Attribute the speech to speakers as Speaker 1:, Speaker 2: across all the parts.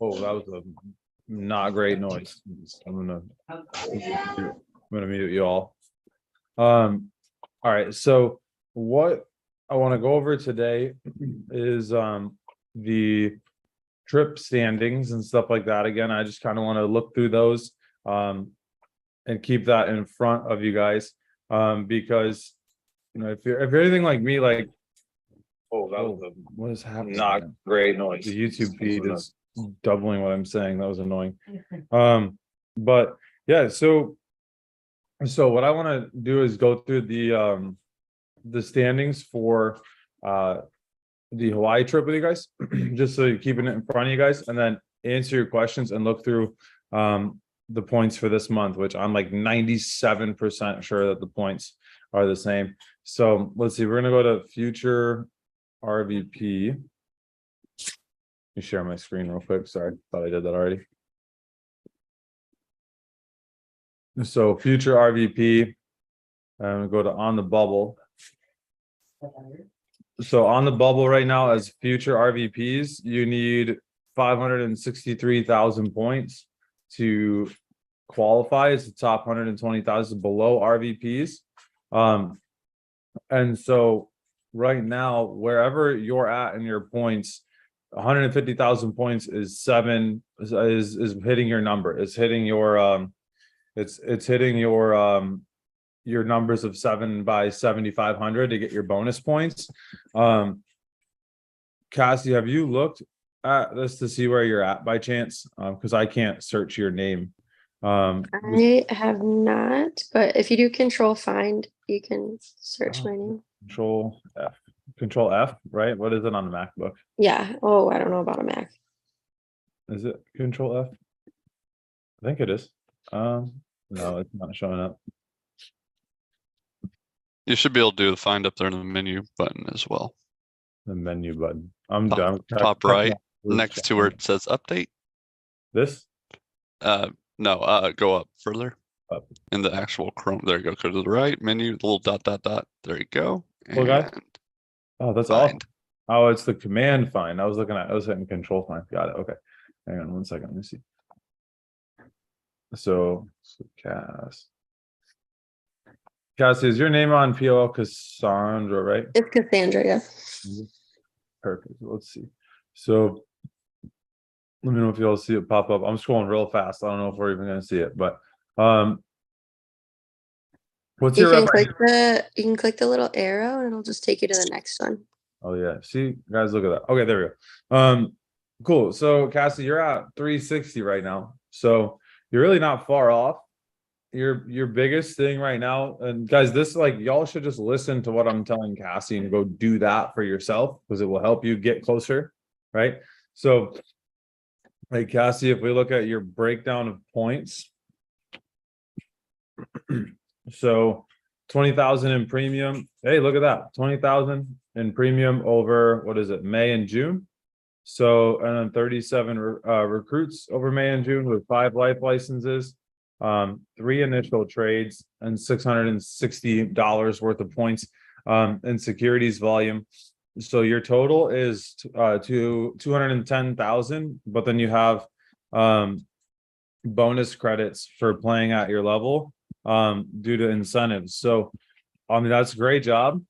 Speaker 1: Oh, that was a not great noise. I'm gonna mute you all. All right, so what I want to go over today is the trip standings and stuff like that. Again, I just kind of want to look through those and keep that in front of you guys. Because if you're anything like me, like what is happening? Not great noise. The YouTube feed is doubling what I'm saying. That was annoying. But yeah, so what I want to do is go through the standings for the Hawaii trip with you guys, just so you're keeping it in front of you guys, and then answer your questions and look through the points for this month, which I'm like 97% sure that the points are the same. So let's see, we're gonna go to future RVP. Let me share my screen real quick. Sorry, thought I did that already. So future RVP, go to on the bubble. So on the bubble right now as future RVPs, you need 563,000 points to qualify as the top 120,000 below RVPs. And so right now, wherever you're at in your points, 150,000 points is hitting your number. It's hitting your it's hitting your numbers of 7 by 7,500 to get your bonus points. Cassie, have you looked at this to see where you're at by chance? Because I can't search your name.
Speaker 2: I have not, but if you do control find, you can search my name.
Speaker 1: Control F, right? What is it on the MacBook?
Speaker 2: Yeah. Oh, I don't know about a Mac.
Speaker 1: Is it Control F? I think it is. No, it's not showing up.
Speaker 3: You should be able to do the find up there in the menu button as well.
Speaker 1: The menu button. I'm
Speaker 3: top right next to where it says update.
Speaker 1: This?
Speaker 3: No, go up further.
Speaker 1: Up.
Speaker 3: In the actual Chrome. There you go. Go to the right menu, the little dot. There you go.
Speaker 1: Okay. Oh, that's
Speaker 3: find.
Speaker 1: awesome. Oh, it's the command find. I was hitting control find. Got it. Okay. Hang on 1 second. Let me see. So Cassie, is your name on POL Cassandra, right?
Speaker 2: It's Cassandra, yeah.
Speaker 1: Perfect. Let's see. So let me know if you all see it pop up. I'm scrolling real fast. I don't know if we're even going to see it, but what's
Speaker 2: You
Speaker 1: your
Speaker 2: can click the little arrow and it'll just take you to the next one.
Speaker 1: Oh yeah. See, guys, look at that. Okay, there we go. Cool. So Cassie, you're at 360 right now. So you're really not far off. Your biggest thing right now, and guys, this like y'all should just listen to what I'm telling Cassie and go do that for yourself because it will help you get closer, right? So, hey Cassie, if we look at your breakdown of points, so 20,000 in premium. Hey, look at that, 20,000 in premium over what is it, May and June. So, and then 37 recruits over May and June with 5 life licenses. 3 initial trades and $660 worth of points in securities volume. So your total is to 210,000, but then you have bonus credits for playing at your level due to incentives. So I mean, that's a great job.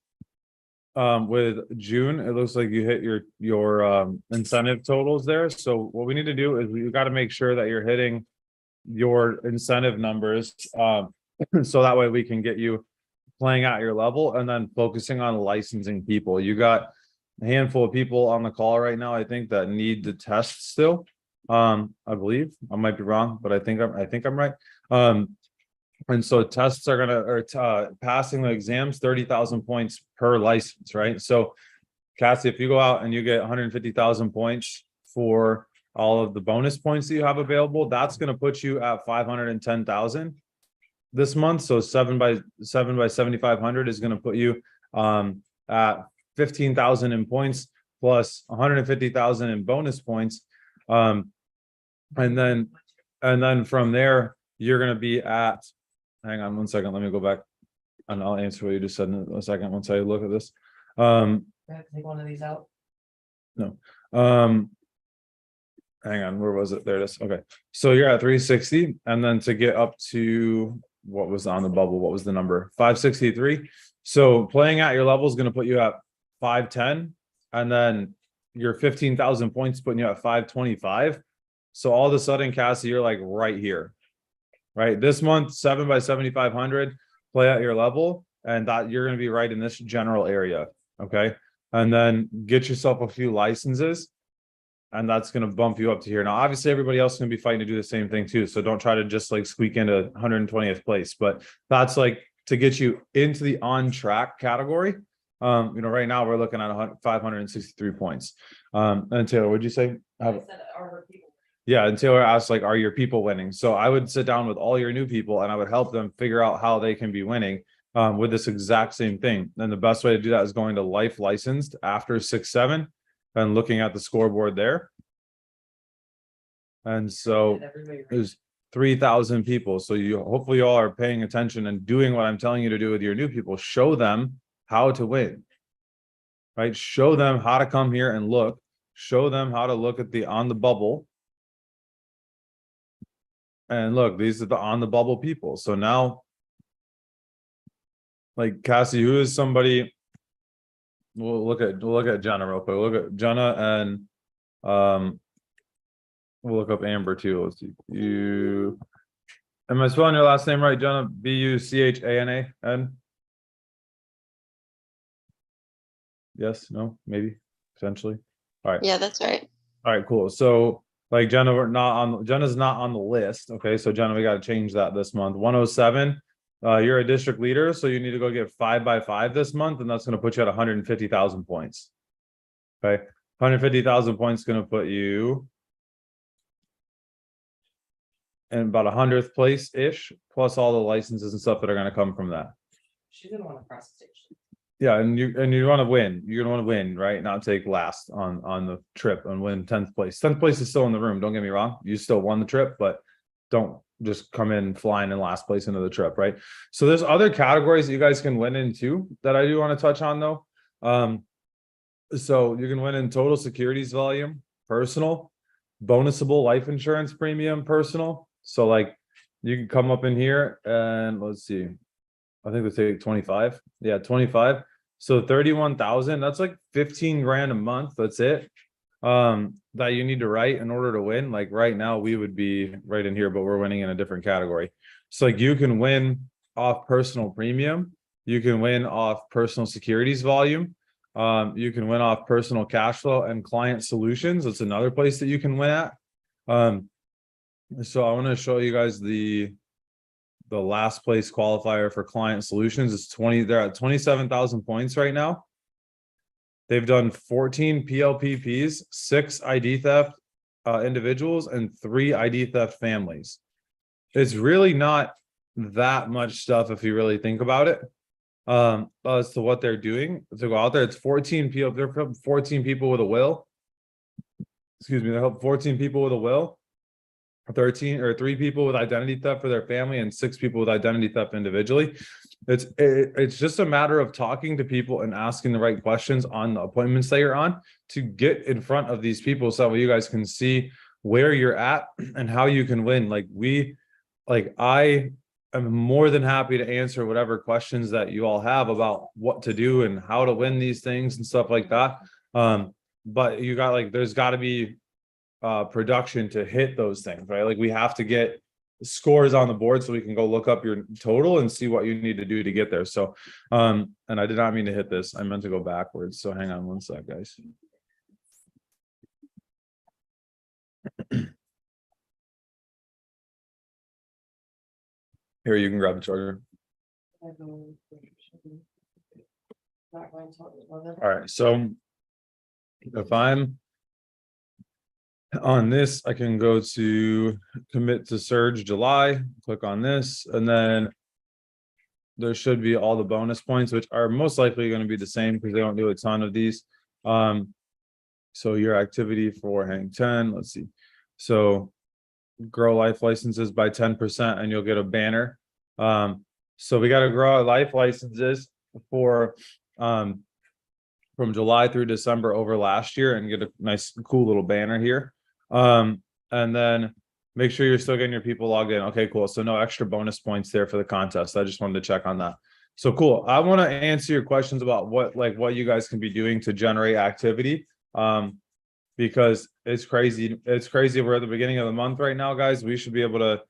Speaker 1: With June, it looks like you hit your incentive totals there. So what we need to do is we got to make sure that you're hitting your incentive numbers so that way we can get you playing at your level and then focusing on licensing people. You got a handful of people on the call right now, I think, that need the test still. I believe I might be wrong, but I think I'm right. And so tests are passing the exams 30,000 points per license, right? So Cassie, if you go out and you get 150,000 points for all of the bonus points that you have available, that's going to put you at 510,000 this month. So 7 by 7,500 is going to put you at 15,000 in points plus 150,000 in bonus points. And then from there, you're going to be at, hang on 1 second. Let me go back and I'll answer what you just said in a second once I look at this.
Speaker 4: I have to take one of these out.
Speaker 1: No. hang on, where was it? There it is. Okay. So you're at 360, and then to get up to what was on the bubble, what was the number? 563. So playing at your level is going to put you at 510, and then your 15,000 points putting you at 525. So all of a sudden, Cassie, you're like right here, right? This month, 7 by 7,500, play at your level, and that you're going to be right in this general area. Okay. And then get yourself a few licenses, and that's going to bump you up to here. Now, obviously, everybody else is going to be fighting to do the same thing too. So don't try to just like squeak into 120th place, but that's like to get you into the on track category. Right now we're looking at 563 points. And Taylor, what'd you say? Yeah, and Taylor asked, like, are your people winning? So I would sit down with all your new people and I would help them figure out how they can be winning with this exact same thing. And the best way to do that is going to life licensed after 6-7 and looking at the scoreboard there. And so there's 3,000 people. So you hopefully you all are paying attention and doing what I'm telling you to do with your new people. Show them how to win, right? Show them how to come here and look. Show them how to look at the on the bubble. And look, these are the on the bubble people. So now, like Cassie, who is somebody? We'll look at Jenna real quick. We'll look at Jenna and we'll look up Amber too. Let's see. Am I spelling your last name right, Jenna? Buchana-N? Yes, no, maybe, potentially. All right.
Speaker 2: Yeah, that's right.
Speaker 1: All right, cool. So like Jenna, Jenna's not on the list. Okay, so Jenna, we got to change that this month. 107. You're a district leader, so you need to go get 5 by 5 this month, and that's going to put you at 150,000 points. Okay, 150,000 points going to put you in about 100th place ish, plus all the licenses and stuff that are going to come from that.
Speaker 4: She's gonna want to cross the station.
Speaker 1: Yeah, and you want to win. You're gonna want to win, right? Not take last on the trip and win 10th place. 10th place is still in the room. Don't get me wrong. You still won the trip, but don't just come in flying in last place into the trip, right? So there's other categories that you guys can win in too that I do want to touch on though. So you can win in total securities volume, personal, bonusable life insurance premium, personal. So like you can come up in here and let's see. I think they take 25. Yeah, 25. So 31,000, that's like 15 grand a month. That's it. That you need to write in order to win. Like right now we would be right in here, but we're winning in a different category. So like you can win off personal premium. You can win off personal securities volume. You can win off personal cash flow and client solutions. That's another place that you can win at. So I want to show you guys the last place qualifier for client solutions is 20. They're at 27,000 points right now. They've done 14 PLPPs, 6 ID theft individuals, and 3 ID theft families. It's really not that much stuff if you really think about it. As to what they're doing to go out there, it's 14 people. They're 14 people with a will. Excuse me, they help 14 people with a will. 3 people with identity theft for their family and 6 people with identity theft individually. It's just a matter of talking to people and asking the right questions on the appointments that you're on to get in front of these people so you guys can see where you're at and how you can win. I am more than happy to answer whatever questions that you all have about what to do and how to win these things and stuff like that. But you got there's got to be production to hit those things, right? Like we have to get scores on the board so we can go look up your total and see what you need to do to get there. So and I did not mean to hit this. I meant to go backwards. So hang on one sec, guys. Here, you can grab the charger. All right, so if I'm on this, I can go to commit to surge July, click on this, and then there should be all the bonus points, which are most likely going to be the same because they don't do a ton of these. So your activity for hang 10, let's see. So grow life licenses by 10% and you'll get a banner. So we got to grow our life licenses for from July through December over last year and get a nice cool little banner here. And then make sure you're still getting your people logged in. Okay, cool. So no extra bonus points there for the contest. I just wanted to check on that. So cool. I want to answer your questions about what you guys can be doing to generate activity. Because it's crazy. It's crazy. We're at the beginning of the month right now, guys. We should be able to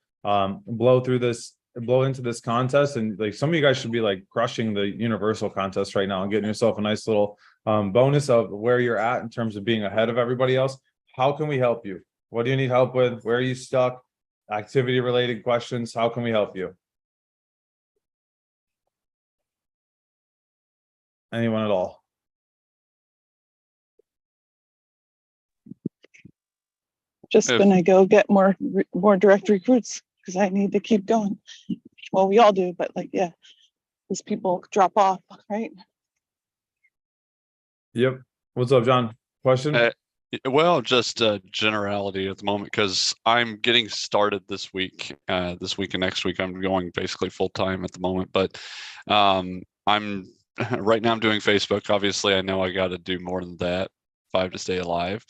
Speaker 1: blow into this contest, and like some of you guys should be like crushing the universal contest right now and getting yourself a nice little bonus of where you're at in terms of being ahead of everybody else. How can we help you? What do you need help with? Where are you stuck? Activity related questions. How can we help you? Anyone at all?
Speaker 5: Just
Speaker 3: If-
Speaker 5: gonna go get more direct recruits because I need to keep going. Well, we all do, but like, yeah, these people drop off, right?
Speaker 1: Yep. What's up, John? Question?
Speaker 3: Well, just a generality at the moment because I'm getting started this week. This week and next week, I'm going basically full time at the moment. But I'm right now I'm doing Facebook. Obviously, I know I got to do more than that, 5 to stay alive.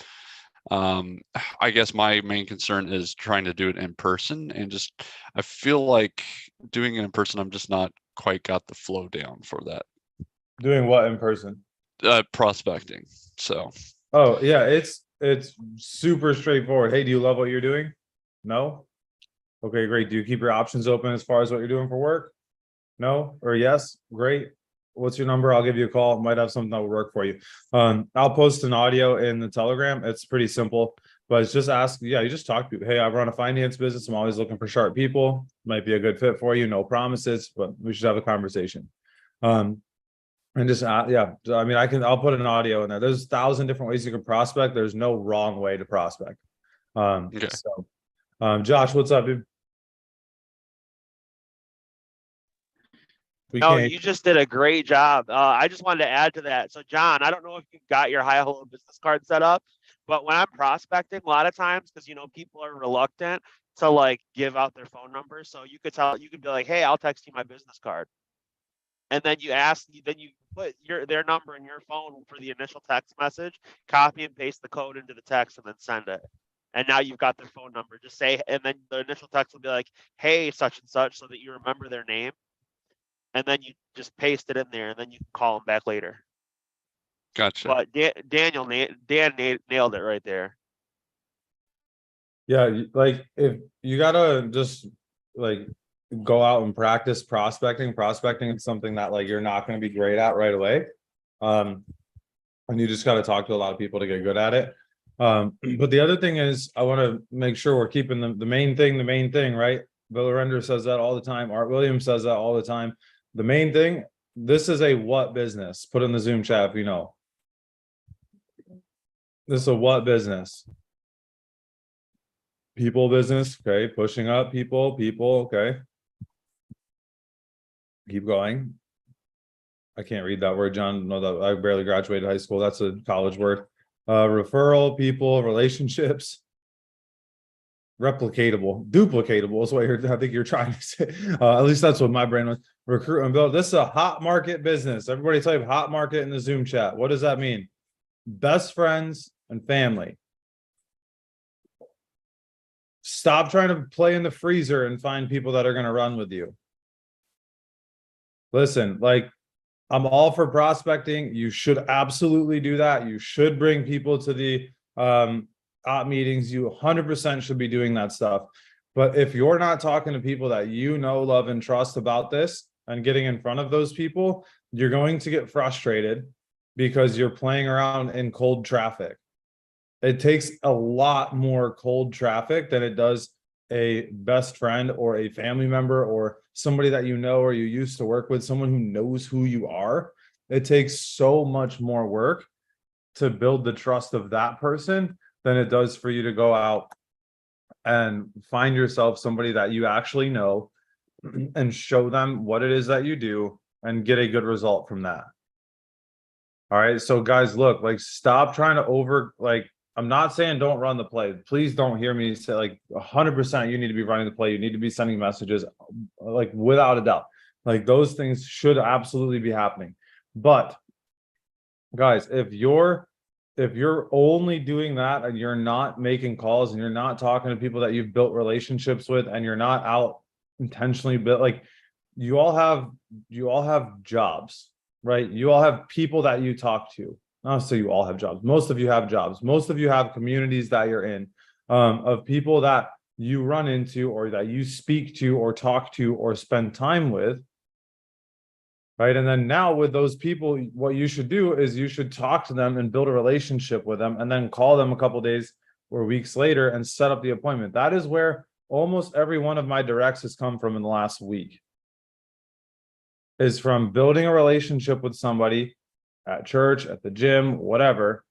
Speaker 3: I guess my main concern is trying to do it in person, and just I feel like doing it in person, I'm just not quite got the flow down for that.
Speaker 1: Doing what in person?
Speaker 3: Prospecting. So
Speaker 1: Oh yeah, it's super straightforward. Hey, do you love what you're doing? No? Okay, great. Do you keep your options open as far as what you're doing for work? No or yes? Great. What's your number? I'll give you a call. Might have something that will work for you. I'll post an audio in the Telegram. It's pretty simple, but it's just ask. Yeah, you just talk to people. Hey, I run a finance business. I'm always looking for sharp people. Might be a good fit for you. No promises, but we should have a conversation. And just yeah, I mean, I'll put an audio in there. There's 1,000 different ways you can prospect. There's no wrong way to prospect.
Speaker 3: Okay.
Speaker 1: So Josh, what's up, dude? We
Speaker 6: No,
Speaker 1: can't.
Speaker 6: you just did a great job. I just wanted to add to that. So, John, I don't know if you got your Hi Hello business card set up, but when I'm prospecting, a lot of times, because people are reluctant to like give out their phone number, so you could be like, "Hey, I'll text you my business card," and then you put their number in your phone for the initial text message, copy and paste the code into the text, and then send it. And now you've got their phone number. Just say, and then the initial text will be like, "Hey, such and such," so that you remember their name. And then you just paste it in there, and then you can call them back later.
Speaker 3: gotcha.
Speaker 6: But Dan nailed it right there.
Speaker 1: Yeah, like if you gotta just like go out and practice prospecting. Prospecting is something that like you're not going to be great at right away. And you just got to talk to a lot of people to get good at it. But the other thing is I want to make sure we're keeping the main thing, right? Bill Arender says that all the time. Art Williams says that all the time. The main thing, this is a what business? Put in the Zoom chat if you know. This is a what business? People business, okay. Pushing up people, okay. Keep going. I can't read that word, John. No, that I barely graduated high school. That's a college word. Referral, people, relationships. Replicatable, duplicatable is what I think you're trying to say. At least that's what my brain was. Recruit and build. This is a hot market business. Everybody type hot market in the Zoom chat. What does that mean? Best friends and family. Stop trying to play in the freezer and find people that are going to run with you. Listen, like I'm all for prospecting. You should absolutely do that. You should bring people to the op meetings. You 100% should be doing that stuff. But if you're not talking to people that you know, love, and trust about this and getting in front of those people, you're going to get frustrated because you're playing around in cold traffic. It takes a lot more cold traffic than it does a best friend or a family member or somebody that you know or you used to work with, someone who knows who you are. It takes so much more work to build the trust of that person than it does for you to go out and find yourself somebody that you actually know and show them what it is that you do and get a good result from that. All right. So guys, look, like stop trying to I'm not saying don't run the play. Please don't hear me say like 100% you need to be running the play. You need to be sending messages like without a doubt. Like those things should absolutely be happening. But guys, if you're if you're only doing that and you're not making calls and you're not talking to people that you've built relationships with and you're not out intentionally built, like you all have jobs, right? You all have people that you talk to. Not so you all have jobs. Most of you have jobs. Most of you have communities that you're in, of people that you run into or that you speak to or talk to or spend time with. Right. And then now with those people, what you should do is you should talk to them and build a relationship with them and then call them a couple days or weeks later and set up the appointment. That is where almost every one of my directs has come from in the last week. Is from building a relationship with somebody at church, at the gym, whatever,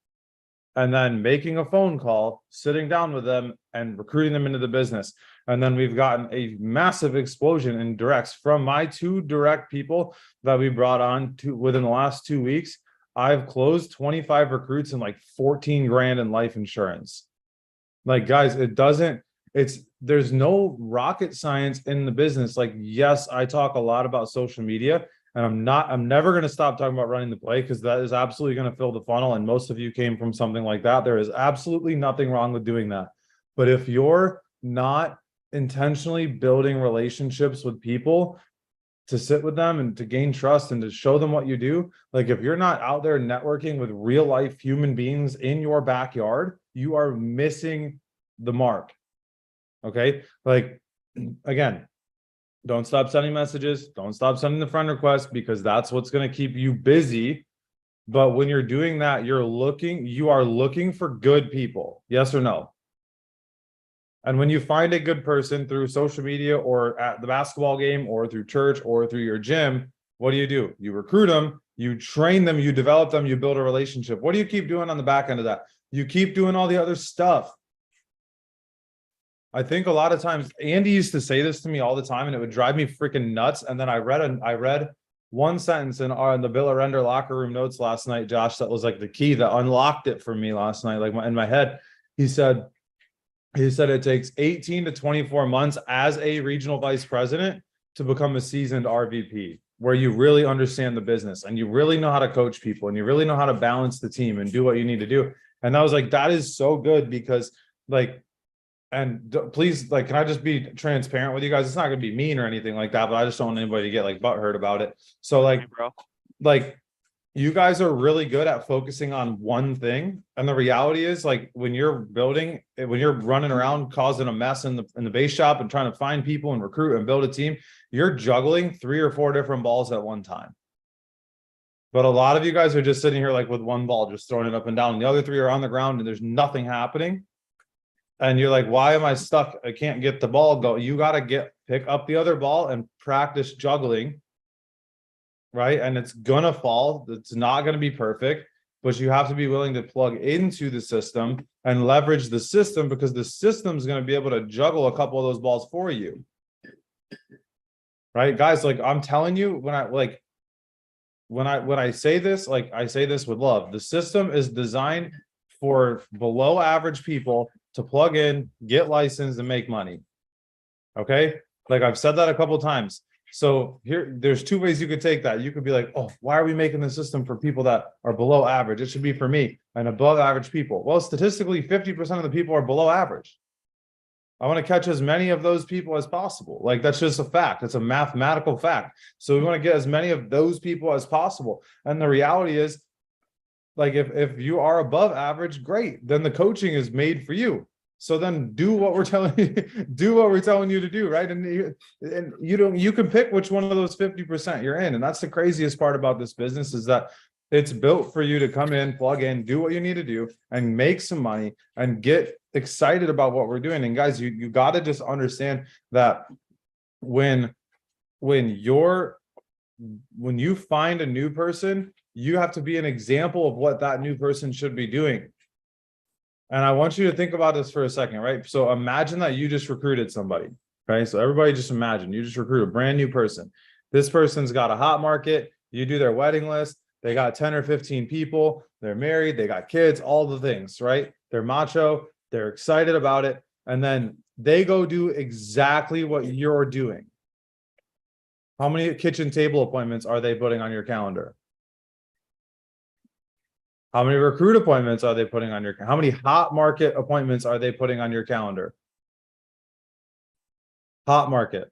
Speaker 1: and then making a phone call, sitting down with them and recruiting them into the business. And then we've gotten a massive explosion in directs from my 2 direct people that we brought on to within the last 2 weeks. I've closed 25 recruits and like 14 grand in life insurance. Like, guys, there's no rocket science in the business. Like, yes, I talk a lot about social media, and I'm never going to stop talking about running the play, because that is absolutely going to fill the funnel. And most of you came from something like that. There is absolutely nothing wrong with doing that. But if you're not intentionally building relationships with people to sit with them and to gain trust and to show them what you do, like if you're not out there networking with real life human beings in your backyard, you are missing the mark. Okay. Like, again, don't stop sending messages. Don't stop sending the friend request, because that's what's going to keep you busy. But when you're doing that, you are looking for good people. Yes or no? And when you find a good person through social media or at the basketball game or through church or through your gym, what do? You recruit them, you train them, you develop them, you build a relationship. What do you keep doing on the back end of that? You keep doing all the other stuff. I think a lot of times Andy used to say this to me all the time, and it would drive me freaking nuts. And then I read one sentence in the Bill Render locker room notes last night, Josh, that was like the key that unlocked it for me last night. Like in my head, he said it takes 18 to 24 months as a regional vice president to become a seasoned RVP, where you really understand the business and you really know how to coach people and you really know how to balance the team and do what you need to do. And I was like, that is so good, because like, and please, like, can I just be transparent with you guys? It's not going to be mean or anything like that, but I just don't want anybody to get like butthurt about it. So like, you guys are really good at focusing on one thing. And the reality is, like, when you're running around causing a mess in the base shop and trying to find people and recruit and build a team, you're juggling 3 or 4 different balls at one time. But a lot of you guys are just sitting here like with one ball, just throwing it up and down. And the other 3 are on the ground and there's nothing happening. And you're like, why am I stuck? I can't get the ball go. You got to pick up the other ball and practice juggling. Right. And it's going to fall. It's not going to be perfect, but you have to be willing to plug into the system and leverage the system, because the system is going to be able to juggle a couple of those balls for you. Right, guys, like I'm telling you, when I say this, like I say this with love, the system is designed for below average people to plug in, get licensed, and make money. Okay, like I've said that a couple of times. So there's 2 ways you could take that. You could be like, oh, why are we making the system for people that are below average? It should be for me and above average people. Well, statistically, 50% of the people are below average. I want to catch as many of those people as possible. Like, that's just a fact. It's a mathematical fact. So we want to get as many of those people as possible. And the reality is, like, if you are above average, great. Then the coaching is made for you. So then do what we're telling you, to do, right? And you can pick which one of those 50% you're in. And that's the craziest part about this business, is that it's built for you to come in, plug in, do what you need to do, and make some money and get excited about what we're doing. And guys, you got to just understand that when you find a new person, you have to be an example of what that new person should be doing. And I want you to think about this for a second, right? So imagine that you just recruited somebody, okay? So everybody just imagine you just recruit a brand new person. This person's got a hot market. You do their wedding list. They got 10 or 15 people. They're married. They got kids, all the things, right? They're macho. They're excited about it. And then they go do exactly what you're doing. How many kitchen table appointments are they putting on your calendar? How many recruit appointments are they putting on your, how many hot market appointments are they putting on your calendar? Hot market.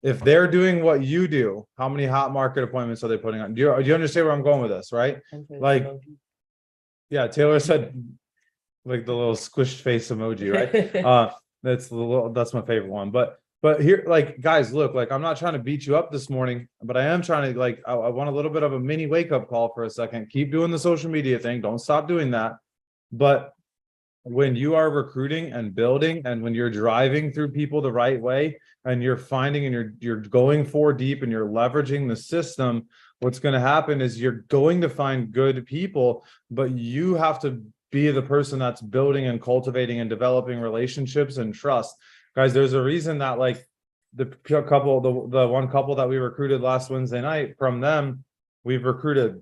Speaker 1: If they're doing what you do, how many hot market appointments are they putting on? Do you understand where I'm going with this, right? Like, yeah, Taylor said, like the little squished face emoji, right? That's my favorite one. But here, like, guys, look, like, I'm not trying to beat you up this morning, but I am trying to, like, I want a little bit of a mini wake up call for a second. Keep doing the social media thing. Don't stop doing that. But when you are recruiting and building, and when you're driving through people the right way, and you're finding and you're going for deep and you're leveraging the system, what's going to happen is you're going to find good people, but you have to be the person that's building and cultivating and developing relationships and trust. Guys, there's a reason that, like, the one couple that we recruited last Wednesday night, from them, we've recruited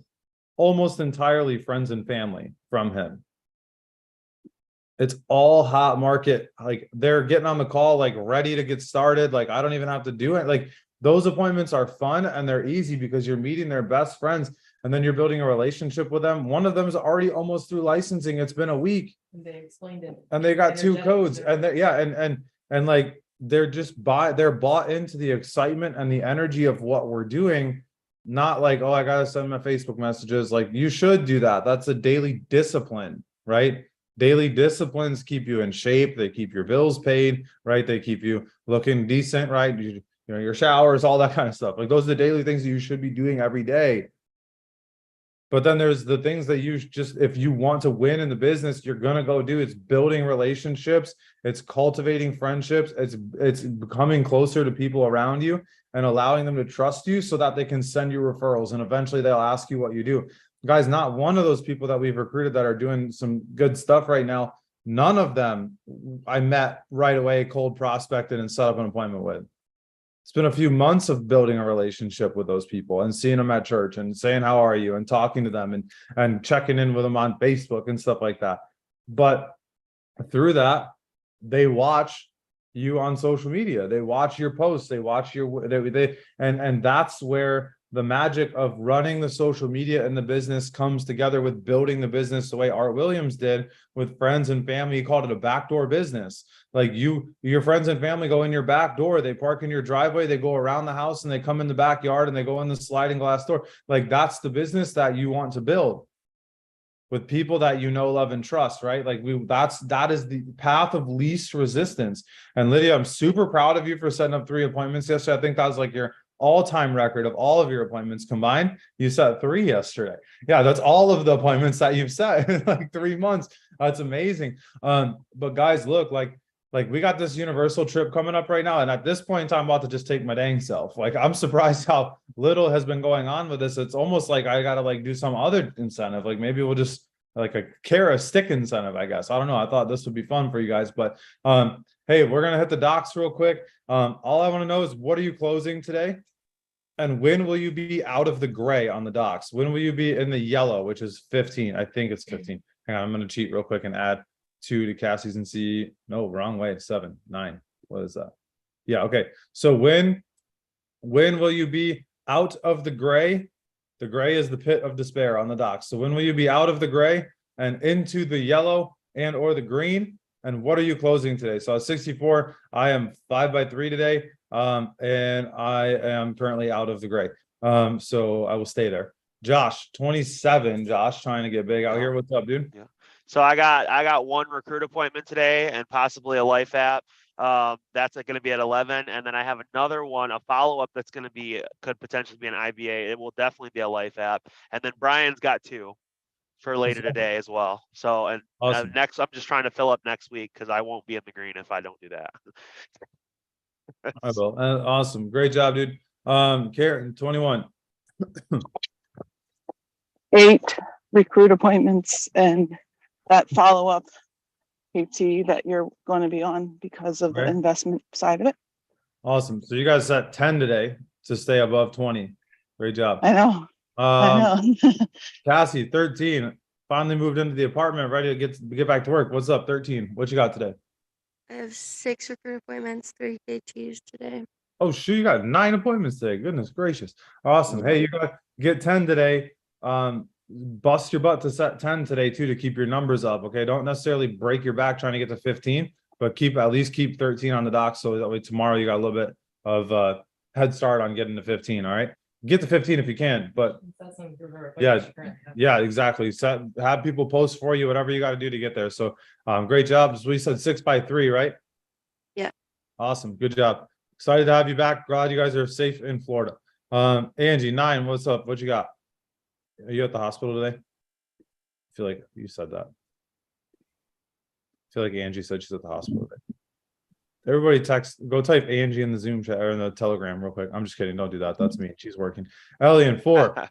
Speaker 1: almost entirely friends and family from him. It's all hot market. Like, they're getting on the call, like, ready to get started. Like, I don't even have to do it. Like, those appointments are fun and they're easy because you're meeting their best friends and then you're building a relationship with them. One of them is already almost through licensing. It's been a week.
Speaker 4: And they explained it.
Speaker 1: And they got 2
Speaker 4: Energetic,
Speaker 1: codes,
Speaker 4: so-
Speaker 1: and and like, they're bought into the excitement and the energy of what we're doing. Not like, oh, I gotta send my Facebook messages. Like, you should do that. That's a daily discipline, right? Daily disciplines keep you in shape. They keep your bills paid, right? They keep you looking decent, right? You know, your showers, all that kind of stuff. Like, those are the daily things that you should be doing every day. But then there's the things that you just, if you want to win in the business, you're going to go do. It's building relationships. It's cultivating friendships. It's becoming closer to people around you and allowing them to trust you so that they can send you referrals. And eventually they'll ask you what you do. Guys, not one of those people that we've recruited that are doing some good stuff right now, none of them I met right away, cold prospected and set up an appointment with. It's been a few months of building a relationship with those people and seeing them at church and saying, how are you? And talking to them and checking in with them on Facebook and stuff like that. But through that, they watch you on social media. They watch your posts. They watch your, and that's where the magic of running the social media and the business comes together with building the business the way Art Williams did with friends and family. He called it a backdoor business. Like, your friends and family go in your back door, they park in your driveway, they go around the house and they come in the backyard and they go in the sliding glass door. Like, that's the business that you want to build with people that you know, love, and trust, right? Like, that is the path of least resistance. And Lydia, I'm super proud of you for setting up 3 appointments yesterday. I think that was like your all-time record of all of your appointments combined. You set 3 yesterday. Yeah, that's all of the appointments that you've set in like 3 months. That's amazing. But guys, look, like we got this Universal trip coming up right now, and at this point in time, I'm about to just take my dang self. Like, I'm surprised how little has been going on with this. It's almost like I gotta like do some other incentive. Like, maybe we'll just like a carrot stick incentive, I guess. I don't know. I thought this would be fun for you guys, but hey, we're gonna hit the docs real quick. All I want to know is, what are you closing today? And when will you be out of the gray on the docs? When will you be in the yellow, which is 15? I think it's 15. Hang on, I'm going to cheat real quick and add 2 to Cassie's and see. No, wrong way. 7, 9. What is that? Yeah, okay. So when will you be out of the gray? The gray is the pit of despair on the docs. So when will you be out of the gray and into the yellow and or the green? And what are you closing today? So at 64, I am 5 by 3 today. And I am currently out of the gray. So I will stay there. Josh, 27. Josh, trying to get big out here. What's up, dude?
Speaker 6: Yeah. So I got 1 recruit appointment today and possibly a life app. That's going to be at 11. And then I have another one, a follow-up that's going to could potentially be an IBA. It will definitely be a life app. And then Brian's got 2 for later today as well. So, and
Speaker 1: Awesome.
Speaker 6: next, I'm just trying to fill up next week because I won't be in the green if I don't do that.
Speaker 1: I will. Awesome. Great job, dude. Karen, 21.
Speaker 5: 8 recruit appointments and that follow-up PT that you're going to be on because of the
Speaker 1: Okay.
Speaker 5: investment side of it.
Speaker 1: Awesome. So you guys set 10 today to stay above 20. Great job.
Speaker 5: I know. I know.
Speaker 1: Cassie, 13. Finally moved into the apartment, ready to get back to work. What's up, 13? What you got today?
Speaker 2: I have 6 recruit appointments, 3 KTs today.
Speaker 1: Oh, shoot, you got 9 appointments today. Goodness gracious. Awesome. Hey, you got get 10 today. bust your butt to set 10 today too to keep your numbers up. Okay, don't necessarily break your back trying to get to 15, but at least keep 13 on the dock so that way tomorrow you got a little bit of head start on getting to 15. All right, get to 15 if you can, but
Speaker 4: That's some for her,
Speaker 1: Yeah,
Speaker 4: she couldn't have-
Speaker 1: yeah, exactly. Have people post for you, whatever you got to do to get there. So, great job. So we said 6x3, right?
Speaker 2: Yeah.
Speaker 1: Awesome. Good job. Excited to have you back. Glad you guys are safe in Florida. Angie, 9, what's up? What you got? Are you at the hospital today? I feel like you said that. I feel like Angie said she's at the hospital today. Everybody go type Angie in the Zoom chat or in the Telegram real quick. I'm just kidding. Don't do that. That's me. She's working. Ellie in 4.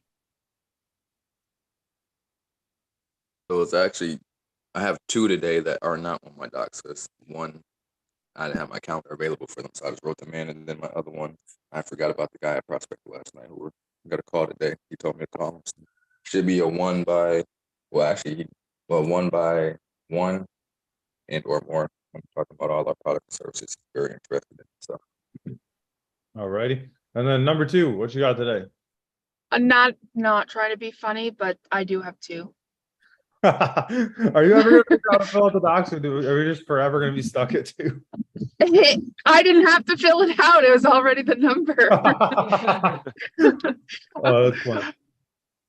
Speaker 7: So it's actually, I have 2 today that are not on my docs. Because one, I didn't have my calendar available for them, so I just wrote them in. And then my other one, I forgot about the guy at Prospect last night who got a call today. He told me to call him. So should be a 1 by, well, actually, 1 by 1 and or more. I'm talking about all our product and services. Very interested in. So
Speaker 1: All righty. And then number 2, what you got today?
Speaker 8: I'm not trying to be funny, but I do have 2.
Speaker 1: Are you ever gonna figure out to fill out the docs, or are we just forever gonna be stuck at 2?
Speaker 8: I didn't have to fill it out. It was already the number.
Speaker 1: Oh, that's funny.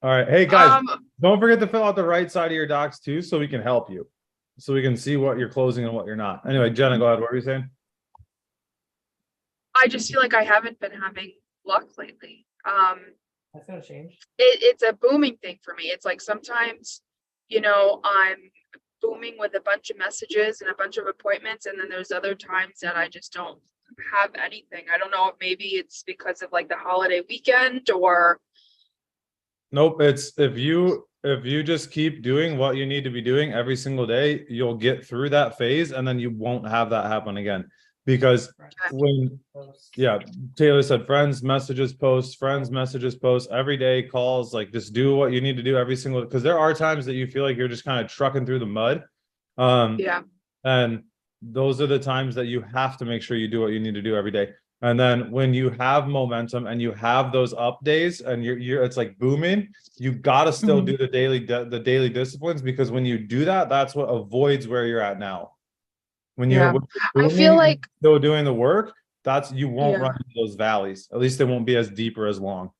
Speaker 1: All right, hey guys,
Speaker 8: Um,
Speaker 1: don't forget to fill out the right side of your docs too, so we can help you, so we can see what you're closing and what you're not. Anyway, Jenna, go ahead. What were you saying?
Speaker 8: I just feel like I haven't been having luck lately.
Speaker 4: That's gonna change.
Speaker 8: It's a booming thing for me. It's like sometimes, I'm booming with a bunch of messages and a bunch of appointments, and then there's other times that I just don't have anything. I don't know if maybe it's because of like the holiday weekend or
Speaker 1: Nope. It's if you just keep doing what you need to be doing every single day, you'll get through that phase, and then you won't have that happen again. Because when yeah, Taylor said friends messages posts every day, calls, like just do what you need to do every single, because there are times that you feel like you're just kind of trucking through the mud.
Speaker 8: yeah.
Speaker 1: And those are the times that you have to make sure you do what you need to do every day. And then when you have momentum and you have those up days and you're it's like booming, you got to still do the daily disciplines, because when you do that, that's what avoids where you're at now. When you're
Speaker 8: Yeah. I feel
Speaker 1: booming and
Speaker 8: like
Speaker 1: still doing the work, you won't
Speaker 8: Yeah.
Speaker 1: run into those valleys. At least they won't be as deep or as long.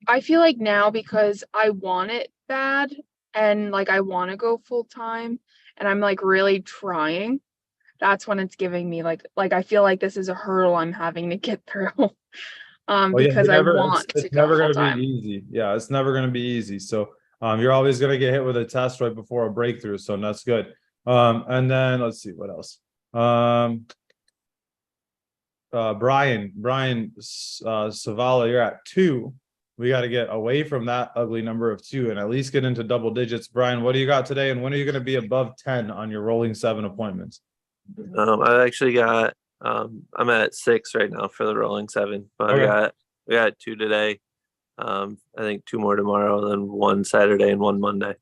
Speaker 8: I feel like now, because I want it bad and like I want to go full time and I'm like really trying, that's when it's giving me like I feel like this is a hurdle I'm having to get through.
Speaker 1: Oh, yeah,
Speaker 8: Because
Speaker 1: you're
Speaker 8: I want to
Speaker 1: it's
Speaker 8: go
Speaker 1: never
Speaker 8: full
Speaker 1: gonna
Speaker 8: time.
Speaker 1: be easy. Yeah, it's never gonna be easy. So you're always gonna get hit with a test right before a breakthrough. So that's good. And then let's see what else. Brian Savala, you're at 2. We got to get away from that ugly number of 2 and at least get into double digits. Brian, what do you got today? And when are you going to be above 10 on your rolling 7 appointments?
Speaker 9: I've actually got I'm at 6 right now for the rolling 7, but
Speaker 1: Okay.
Speaker 9: we got 2 today. I think 2 more tomorrow, then 1 Saturday and 1 Monday.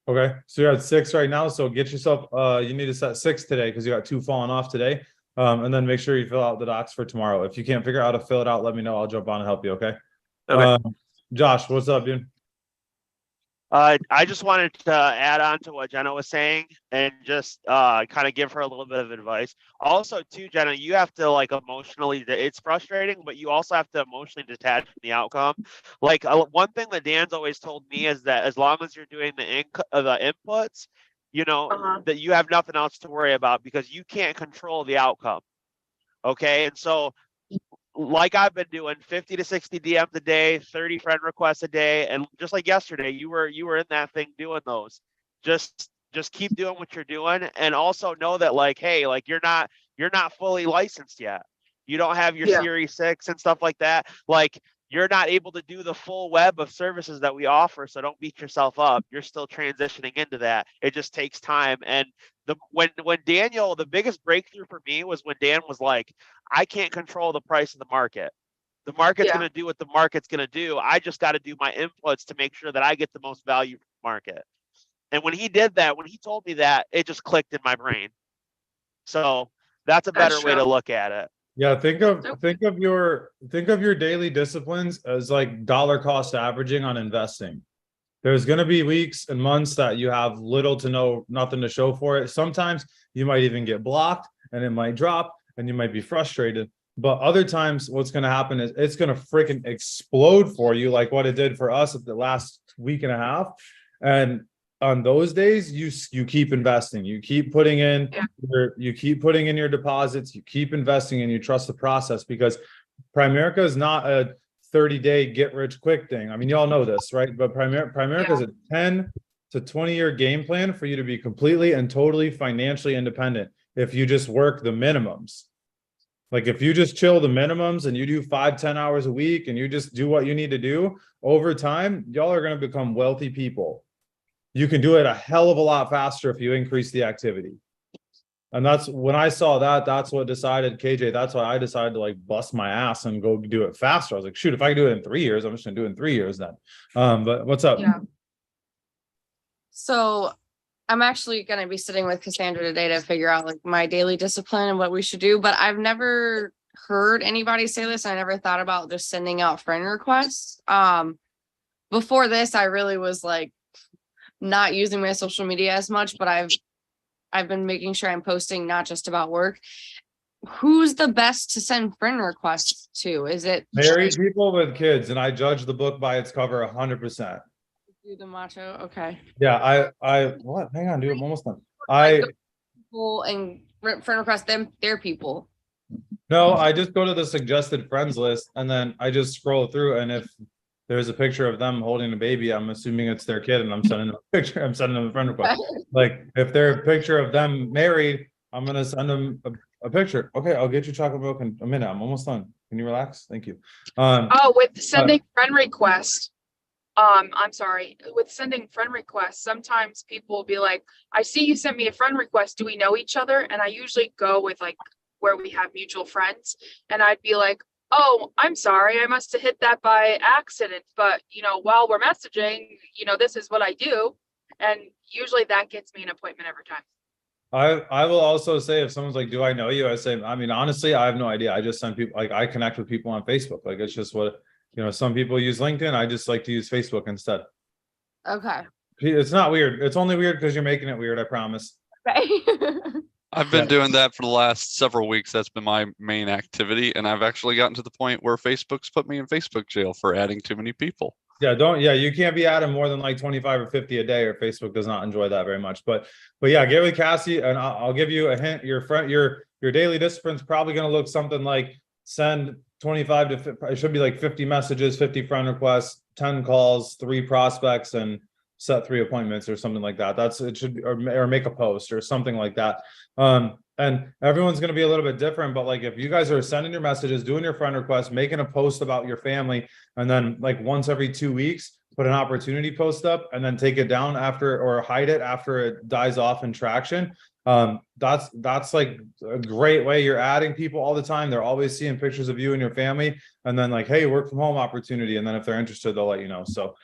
Speaker 1: Okay, so you're at 6 right now. So get yourself you need to set 6 today, because you got 2 falling off today. And then make sure you fill out the docs for tomorrow. If you can't figure out how to fill it out, let me know. I'll jump on and help you. Okay.
Speaker 9: Okay.
Speaker 1: Josh, what's up, dude?
Speaker 6: I just wanted to add on to what Jenna was saying and just kind of give her a little bit of advice. Also, too, Jenna, you have to like emotionally, it's frustrating, but you also have to emotionally detach from the outcome. Like one thing that Dan's always told me is that as long as you're doing the inputs, that you have nothing else to worry about, because you can't control the outcome. Okay. And so like I've been doing 50 to 60 DMs a day, 30 friend requests a day. And just like yesterday, you were in that thing doing those. Just keep doing what you're doing. And also know that like, hey, like you're not fully licensed yet. You don't have your Series 6 and stuff like that. Like you're not able to do the full web of services that we offer. So don't beat yourself up. You're still transitioning into that. It just takes time. And when Daniel, the biggest breakthrough for me was when Dan was like, I can't control the price of the market. The market's going to do what the market's going to do. I just got to do my inputs to make sure that I get the most value from the market. And when he did that, when he told me that, it just clicked in my brain. So that's a better way to look at it.
Speaker 1: Yeah, think of your daily disciplines as like dollar cost averaging on investing. There's going to be weeks and months that you have little to no nothing to show for it. Sometimes you might even get blocked and it might drop and you might be frustrated. But other times what's going to happen is it's going to freaking explode for you, like what it did for us at the last week and a half. And on those days, you keep investing, you keep putting in your deposits, you keep investing, and you trust the process, because Primerica is not a 30-day get rich quick thing. I mean, y'all know this, right? But Primerica is a 10 to 20-year game plan for you to be completely and totally financially independent if you just work the minimums. Like if you just chill the minimums and you do 5-10 hours a week and you just do what you need to do, over time, y'all are going to become wealthy people. You can do it a hell of a lot faster if you increase the activity. And that's when I saw that, that's what decided, KJ, that's why I decided to like bust my ass and go do it faster. I was like, shoot, if I can do it in 3 years, I'm just gonna do it in 3 years then. But what's up?
Speaker 8: Yeah.
Speaker 10: So I'm actually going to be sitting with Cassandra today to figure out like my daily discipline and what we should do, but I've never heard anybody say this. I never thought about just sending out friend requests. Before this, I really was like not using my social media as much, but I've been making sure I'm posting not just about work. Who's the best to send friend requests to? Is it
Speaker 1: Married people with kids, and I judge the book by its cover 100%.
Speaker 10: do the macho? Okay.
Speaker 1: Yeah, what? Hang on, dude, I'm almost done.
Speaker 10: People and friend request them, their people.
Speaker 1: No, I just go to the suggested friends list and then I just scroll through, and if there's a picture of them holding a baby, I'm assuming it's their kid and I'm sending them a picture. I'm sending them a friend request. Like if they're a picture of them married, I'm going to send them a picture. Okay, I'll get you chocolate milk in a minute. I'm almost done. Can you relax? Thank you.
Speaker 8: Oh, with sending friend requests. I'm sorry. With sending friend requests, sometimes people will be like, I see you sent me a friend request. Do we know each other? And I usually go with like where we have mutual friends. And I'd be like, oh, I'm sorry, I must have hit that by accident. But, you know, while we're messaging, you know, this is what I do. And usually that gets me an appointment every time.
Speaker 1: I will also say, if someone's like, do I know you? I say, I mean, honestly, I have no idea. I just send people, like I connect with people on Facebook. Like it's just what, you know, some people use LinkedIn. I just like to use Facebook instead.
Speaker 10: Okay.
Speaker 1: It's not weird. It's only weird because you're making it weird. I promise.
Speaker 10: Okay.
Speaker 3: I've been doing that for the last several weeks. That's been my main activity. And I've actually gotten to the point where Facebook's put me in Facebook jail for adding too many people.
Speaker 1: Yeah, you can't be adding more than like 25 or 50 a day, or Facebook does not enjoy that very much. But yeah, get with Cassie, and I'll give you a hint. Your daily discipline's probably going to look something like send 25 to, it should be like 50 messages, 50 friend requests, 10 calls, 3 prospects, and set 3 appointments or something like that. It should be, or make a post or something like that. And everyone's going to be a little bit different, but like if you guys are sending your messages, doing your friend requests, making a post about your family, and then like once every 2 weeks, put an opportunity post up and then take it down after, or hide it after it dies off in traction. That's like a great way. You're adding people all the time. They're always seeing pictures of you and your family, and then like, hey, work from home opportunity. And then if they're interested, they'll let you know. So